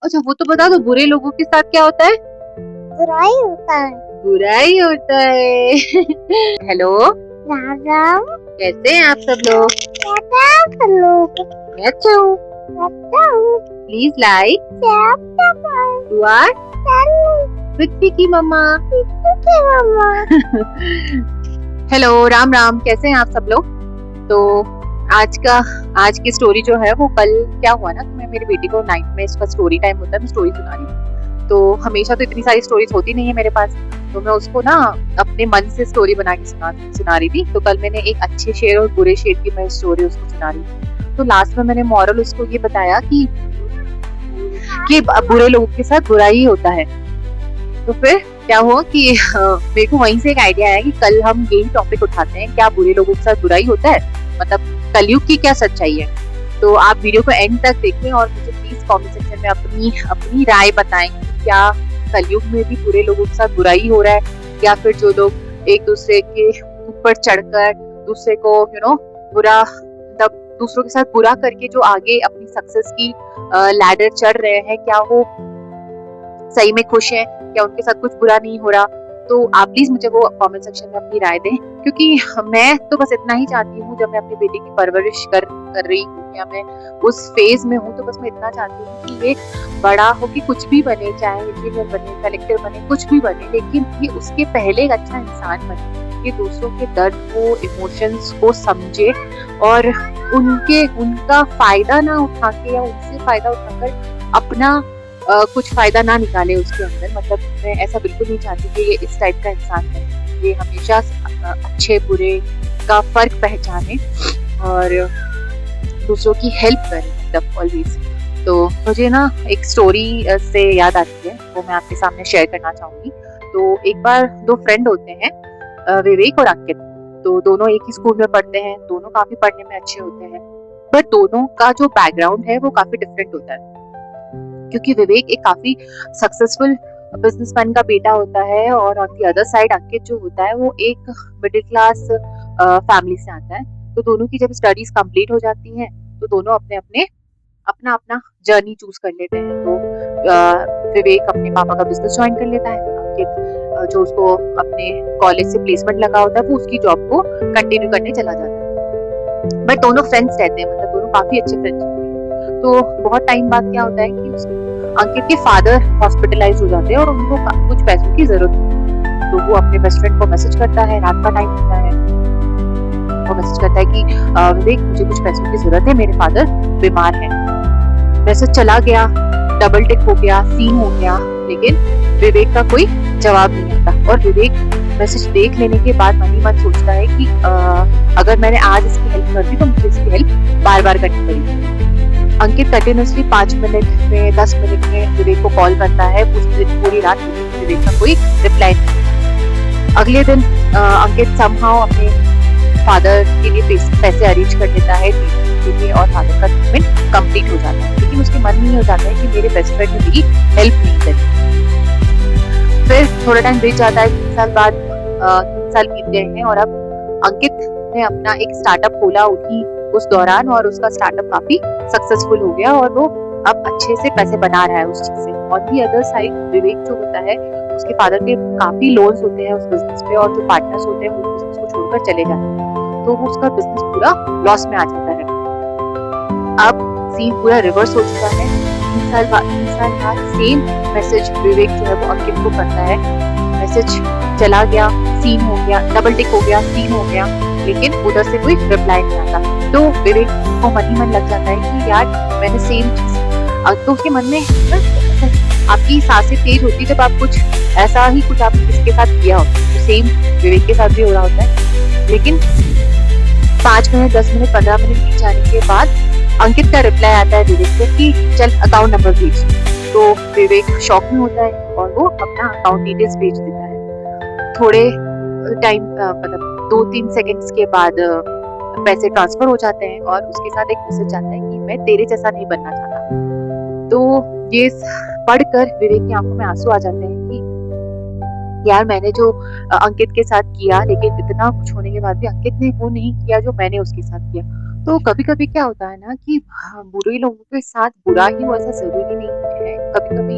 अच्छा वो तो बता दो, बुरे लोगों के साथ क्या होता है? बुराई होता है। बुराई होता है। हेलो, राम राम। कैसे हैं आप सब लोग? कैसे आप लोग? मैं अच्छा हूँ। अच्छा हूँ। प्लीज लाइक सब यू आर पृथ्वी की मम्मा। मम्मा। हेलो, राम राम, कैसे हैं आप सब लोग? तो आज की स्टोरी जो है वो कल क्या हुआ ना, मैं मेरी बेटी को 9th में इसका स्टोरी टाइम होता है, मैं स्टोरी सुना रही हूँ। तो हमेशा तो इतनी सारी स्टोरीज होती नहीं है मेरे पास, तो मैं उसको ना अपने मन से स्टोरी बना के सुना रही थी। तो कल मैंने एक अच्छे शेर और बुरे शेर की मैं स्टोरी उसको सुना रही थी। तो लास्ट में मैंने मॉरल उसको ये बताया कि बुरे लोगों के साथ बुरा ही होता है। तो फिर क्या हुआ कि मेरे को वहीं से एक आइडिया आया कि कल हम यही टॉपिक उठाते हैं, क्या बुरे लोगों के साथ बुरा ही होता है, मतलब कलयुग की क्या सच्चाई है। तो आप वीडियो को एंड तक देखें और मुझे प्लीज कमेंट सेक्शन में अपनी अपनी राय बताएं कि क्या कलयुग में भी बुरे लोगों के साथ बुराई हो रहा है, या फिर जो लोग एक दूसरे के ऊपर चढ़कर दूसरे को बुरा, मतलब दूसरों के साथ बुरा करके जो आगे अपनी सक्सेस की लैडर चढ़ रहे हैं, क्या वो सही में खुश हैं, क्या उनके साथ कुछ बुरा नहीं हो रहा। तो आप प्लीज मुझे वो कमेंट सेक्शन में अपनी राय दें, क्योंकि मैं तो बस इतना ही चाहती हूँ, जब मैं अपनी बेटी की परवरिश कर रही हूँ या मैं उस फेज में हूँ, तो बस मैं इतना चाहती हूँ कि ये बड़ा हो कि कुछ भी बने, चाहे इंजीनियर बने, कलेक्टर बने, कुछ भी बने, लेकिन ये उसके पहले एक अच्छा इंसान बने, कि दूसरों के दर्द को, इमोशंस को समझे और उनका फायदा ना उठा के या उनसे फायदा उठाकर अपना कुछ फायदा ना निकाले उसके अंदर। मतलब मैं ऐसा बिल्कुल नहीं चाहती कि ये इस टाइप का इंसान है। ये हमेशा अच्छे बुरे का फर्क पहचाने और दूसरों की हेल्प करे, मतलब ऑलवेज। तो मुझे ना एक स्टोरी से याद आती है, वो मैं आपके सामने शेयर करना चाहूंगी। तो एक बार दो फ्रेंड होते हैं, विवेक और अंकित। तो दोनों एक ही स्कूल में पढ़ते हैं, दोनों काफी पढ़ने में अच्छे होते हैं, बट दोनों का जो बैकग्राउंड है वो काफी डिफरेंट होता है। क्योंकि विवेक एक काफी सक्सेसफुल बिजनेसमैन का बेटा होता है और ऑन दी अदर साइड अंकित जो होता है वो एक मिडिल क्लास फैमिली से आता है। तो दोनों की जब स्टडीज कंप्लीट हो जाती हैं, तो दोनों अपने अपने अपना अपना जर्नी चूज कर लेते हैं। तो विवेक अपने पापा का बिजनेस ज्वाइन कर लेता है, अंकित जो उसको अपने कॉलेज से प्लेसमेंट लगा होता है वो उसकी जॉब को कंटिन्यू करने चला जाता है। बट दोनों फ्रेंड्स रहते हैं, मतलब दोनों काफी अच्छे फ्रेंड्स होते हैं। तो बहुत टाइम बाद क्या होता है कि अंकित के फादर हॉस्पिटलाइज हो जाते हैं और उनको कुछ पैसों की जरूरत होती है। तो वो अपने बेस्ट फ्रेंड को मैसेज करता है, रात का टाइम होता है, वो मैसेज करता है कि विवेक मुझे कुछ पैसों की जरूरत है, मेरे फादर बीमार हैं। मैसेज चला गया, डबल टिक हो गया, सीन हो गया, लेकिन विवेक का कोई जवाब नहीं आता। और विवेक मैसेज देख लेने के बाद मन ही मन सोचता है कि अगर मैंने आज इसकी हेल्प कर दी तो मुझे इसकी हेल्प बार बार करनी पड़ेगी। अंकित कंटिन्यूसली 5 मिनट में 10 मिनट में विवेक को कॉल करता है, पूरी रात विवेक का कोई रिप्लाई नहीं। अगले दिन अंकित समहाउ अपने फादर के लिए पैसे अरेंज कर देता है के लिए और फादर का ट्रीटमेंट कंप्लीट हो जाता है। लेकिन उसके मन में ये हो जाता है कि मेरे बेस्ट फ्रेंड ने मेरी हेल्प नहीं करी। फिर थोड़ा टाइम बीत जाता है, 3 साल बाद 3 साल बीत गए हैं और अब अंकित ने अपना एक स्टार्टअप खोला उस दौरान, और उसका स्टार्टअप काफी सक्सेसफुल हो गया और वो अब अच्छे से पैसे बना रहा है उस चीज से। ऑन दी अदर साइड विवेक जो होता है, उसके फादर के काफी लोन्स होते हैं उस बिजनेस पे, और जो पार्टनर्स होते हैं वो बिजनेस को छोड़कर चले जाते हैं, तो वो उसका बिजनेस पूरा लॉस में आ जाता है। अब सीन पूरा रिवर्स हो चुका है। 3 साल बाद सेम मैसेज विवेक जो है वो अंकित को करता है। मैसेज चला गया, सीन हो गया, डबल टिक हो गया, सीन हो गया, लेकिन उधर से कोई रिप्लाई नहीं आता। तो विवेक को मन ही मन लग जाता है कि यार मैंने सेम चीज, तो उसके मन में आपकी सांसें तेज होती जब आप कुछ ऐसा ही कुछ आपने किसी के साथ किया हो, तो सेम विवेक के साथ भी हो रहा होता है। लेकिन 5 मिनट 10 मिनट 15 मिनट बीत जाने के बाद अंकित का रिप्लाई आता है विवेक को कि चल अकाउंट नंबर भेज। तो विवेक शॉक में होता है और वो अपना अकाउंट डिटेल्स भेज देता है। थोड़े टाइम मतलब 2-3 सेकंड्स के बाद पैसे ट्रांसफर हो जाते हैं और उसके साथ एक मैसेज आता है कि मैं तेरे जैसा नहीं बनना चाहता। तो ये पढ़कर विवेक की आंखों में आंसू आ जाते हैं कि यार मैंने जो अंकित के साथ किया, लेकिन इतना कुछ होने के बाद भी अंकित ने वो नहीं किया जो मैंने उसके साथ किया। तो कभी-कभी क्या होता है ना कि बुरे लोगों के साथ बुरा ही हो ऐसा ज़रूरी नहीं है। कभी-कभी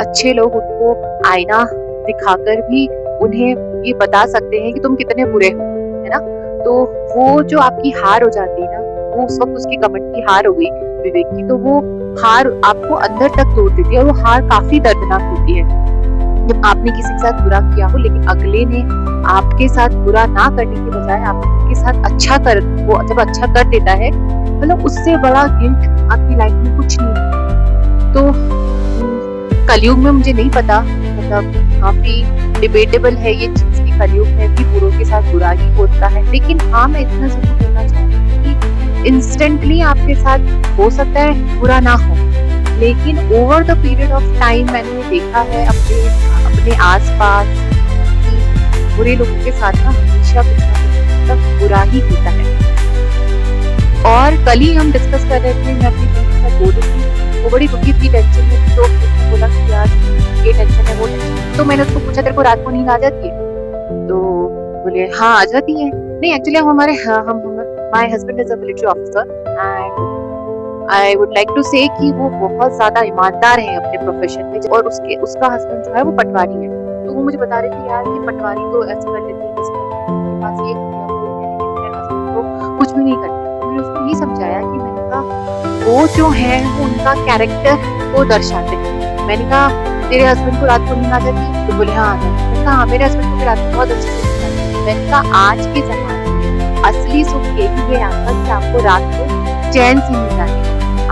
अच्छे लोग उनको आईना दिखाकर भी उन्हें ये बता सकते हैं कि तुम कितने बुरे हो, है ना? तो वो जो आपकी हार हो जाती है ना, वो उस वक़्त उसकी कमेंट की हार हो गई विवेक की, तो वो हार आपको अंदर तक तोड़ देती है और वो हार काफ़ी दर्दनाक होती है। जब आपने किसी के साथ बुरा किया हो लेकिन अगले ने आपके साथ बुरा ना करने की बजाय आपके साथ अच्छा कर वो जब अच्छा कर देता है, मतलब उससे बड़ा गिल्ट आपकी लाइफ में कुछ नहीं है। तो कलयुग में मुझे नहीं पता, मतलब काफी डिबेटेबल है ये चीज कि कलयुग में भी बुरों के साथ बुरा ही होता है, लेकिन हाँ मैं इतना जरूर बोलना चाहूंगी कि इंस्टेंटली आपके साथ हो सकता है बुरा ना हो, लेकिन over the period of time मैंने देखा है अपने अपने आसपास कि बुरे लोगों के साथ ना हमेशा कुछ ना कुछ मतलब बुरा ही होता है। और कल ही हम डिस्कस कर रहे थे, मैं अपनी फ्रेंड के साथ बोल रही थी, वो बड़ी दुखी थी, टेंशन में थी, तो उसने बोला कि यार ये टेंशन है वो टेंशन। तो मैंने उसको पूछा तेरे को रात को नींद आ जाती है? तो बोले हाँ आ जाती है। नहीं एक्चुअली हम my husband is a military officer and I would like to say कि वो बहुत ज्यादा ईमानदार है अपने प्रोफेशन में, और उसका हस्बैंड जो है वो पटवारी है। तो वो मुझे बता रहे थे यार कि पटवारी तो ऐसे कर लेते हैं जैसे उनके पास ये है, वो है, लेकिन मेरे हस्बैंड तो कुछ भी नहीं करते। तो मैंने उसको ये समझाया कि मैंने कहा वो जो है वो उनका कैरेक्टर को दर्शाते हैं। मैंने कहा तेरे हस्बैंड को रात को नींद आ जाती है? तो बोले हाँ आ जाती है। मैंने कहा हाँ मेरे हस्बैंड को भी रात को बहुत अच्छे से नींद आती है। मैंने कहा आज के जमाने में असली सुख यही है आपका कि आपको रात को चैन से नींद आती है,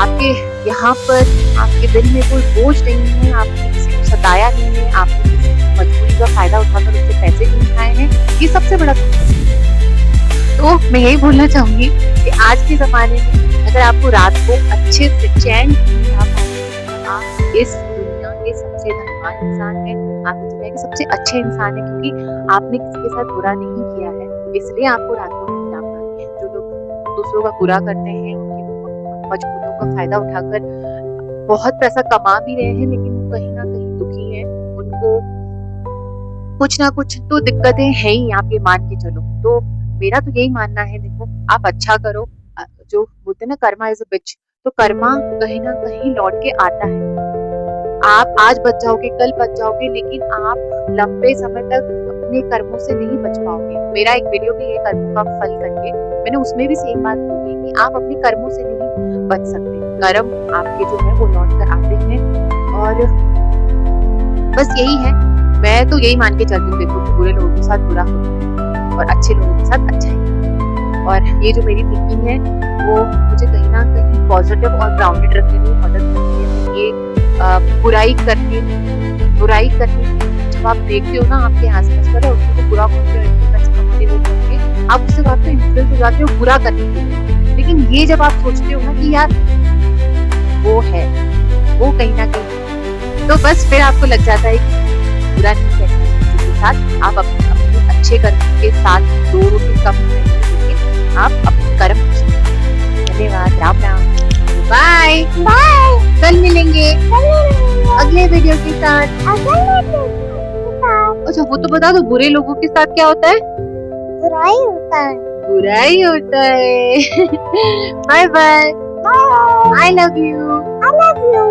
आपके यहाँ पर आपके दिल में कोई बोझ नहीं है, आपने किसी को सताया नहीं है, आपने किसी की मजबूरी का फायदा उठाकर उससे पैसे नहीं खाए हैं, ये सबसे बड़ा सुख है। तो मैं यही बोलना चाहूंगी कि आज के जमाने में अगर आपको रात को अच्छे से चैन की नींद आ पाए, आप इस दुनिया के सबसे धनवान इंसान है, आप इस दुनिया के सबसे अच्छे इंसान है, क्योंकि आपने किसी के साथ बुरा नहीं किया है, इसलिए आपको रात को नींद आ पा रही है। जो लोग दूसरों का बुरा करते हैं, उनकी मजबूरियों का फायदा उठाकर बहुत पैसा कमा भी रहे हैं, लेकिन वो कहीं ना कहीं दुखी है, उनको कुछ ना कुछ तो दिक्कतें हैं ही, आप ये मान के चलो। तो मेरा तो यही मानना है, देखो आप अच्छा करो, जो बोलते हैं ना कर्मा इज अ बिच, तो कर्मा कहीं ना कहीं लौट के आता है। आप आज बच जाओगे कल बच जाओगे, लेकिन आप लंबे समय तक अपने कर्मों से नहीं बच पाओगे। मेरा एक वीडियो भी है कर्मों का फल करके, मैंने उसमें भी सेम बात बोली कि आप अपने कर्मों से नहीं बच सकते, कर्म आपके जो है वो लौट कर आते हैं। और बस यही है, मैं तो यही मान के चलती हूँ, देखो कि बुरे लोगों के साथ बुरा होता है और अच्छे लोगों के साथ अच्छा ही। और ये जो मेरी थिंकिंग है वो मुझे कहीं ना कहीं पॉजिटिव और ग्राउंडेड रखने में मदद करती है। ये बुराई करने जब आप देखते हो ना आपके आसपास वाले उसको तो बुरा बोलते हो, आप उससे काफी इन्फ्लुएंस हो जाते हो बुरा करने के लिए। लेकिन ये जब आप सोचते हो ना कि यार वो है, वो कहीं ना कहीं, तो बस फिर आपको लग जाता है कि बुरा नहीं करना किसी के साथ, आप अपने अच्छे कर्म के साथ दो रोटी कम नहीं, लेकिन आप अपने कर्म। धन्यवाद, राम राम, बाय बाय। कल मिलेंगे अगले वीडियो के साथ। अच्छा वो तो बता दो, बुरे लोगों के साथ क्या होता है? बुराई होता है। बुराई होता है। Bye bye, bye. I love you. I love you.